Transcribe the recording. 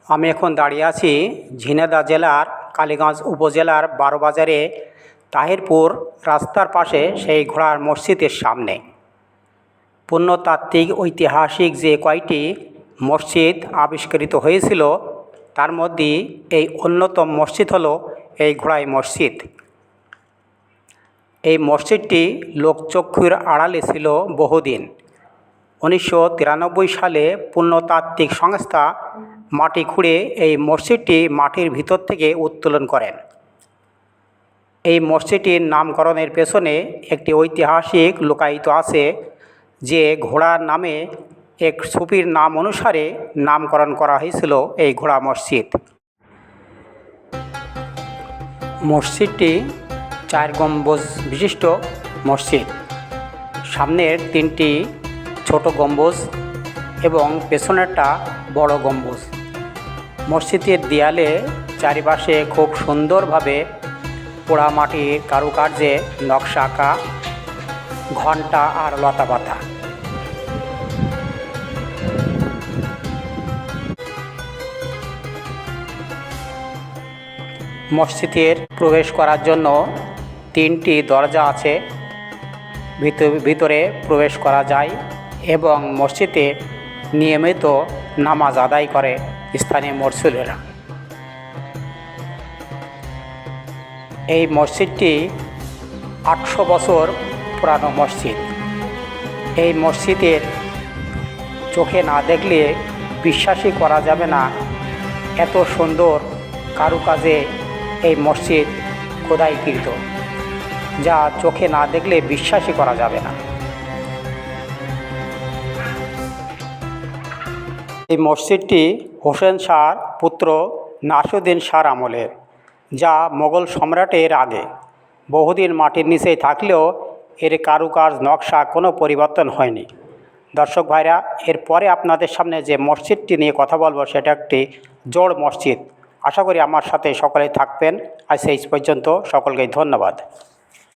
আমি এখন দাঁড়িয়ে আছি ঝিনাইদহ জেলার কালীগঞ্জ উপজেলার বারোবাজারে তাহিরপুর রাস্তার পাশে সেই ঘোড়ার মসজিদের সামনে। প্রত্নতাত্ত্বিক ঐতিহাসিক যে কয়টি মসজিদ আবিষ্কৃত হয়েছিল তার মধ্যে এই অন্যতম মসজিদ হলো এই ঘোড়াই মসজিদ। এই মসজিদটি লোকচক্ষুর আড়ালে ছিল বহুদিন। 1993 সালে প্রত্নতাত্ত্বিক সংস্থা মাটি খুঁড়ে এই মসজিদটি মাটির ভিতর থেকে উত্তোলন করেন। এই মসজিদটির নামকরণের পেছনে একটি ঐতিহাসিক লুকায়িত আছে, যে ঘোড়ার নামে এক সুফির নাম অনুসারে নামকরণ করা হয়েছিল এই ঘোড়া মসজিদ। মসজিদটি 4 গম্বুজ বিশিষ্ট মসজিদ। সামনের 3টি ছোট গম্বুজ এবং পেছনেরটা বড় গম্বুজ। মসজিদের দেয়ালে চারিপাশে খুব সুন্দরভাবে পোড়ামাটির কারুকার্যে নকশা আঁকা, ঘণ্টা আর লতাপাতা। মসজিদের প্রবেশ করার জন্য 3টি দরজা আছে, ভিতরে প্রবেশ করা যায় এবং মসজিদে নিয়মিত নামাজ আদায় করে স্থানীয় মুসল্লিরা। এই মসজিদটি 800 বছর পুরানো মসজিদ। এই মসজিদের চোখে না দেখলে বিশ্বাসই করা যাবে না, এত সুন্দর কারুকাজে এই মসজিদ খোদাইকৃত, যা চোখে না দেখলে বিশ্বাসই করা যাবে না। এই মসজিদটি হোসেন শাহর পুত্র নাসিরউদ্দিন শাহর আমলের, যা মোগল সম্রাটের আগে। বহুদিন মাটির নিচেই থাকলেও এর কারুকাজ নকশা কোনো পরিবর্তন হয়নি। দর্শক ভাইরা, এরপরে আপনাদের সামনে যে মসজিদটি নিয়ে কথা বলবো সেটা একটি জোড় মসজিদ। আশা করি আমার সাথে সকলেই থাকবেন। আজ এই পর্যন্ত, সকলকে ধন্যবাদ।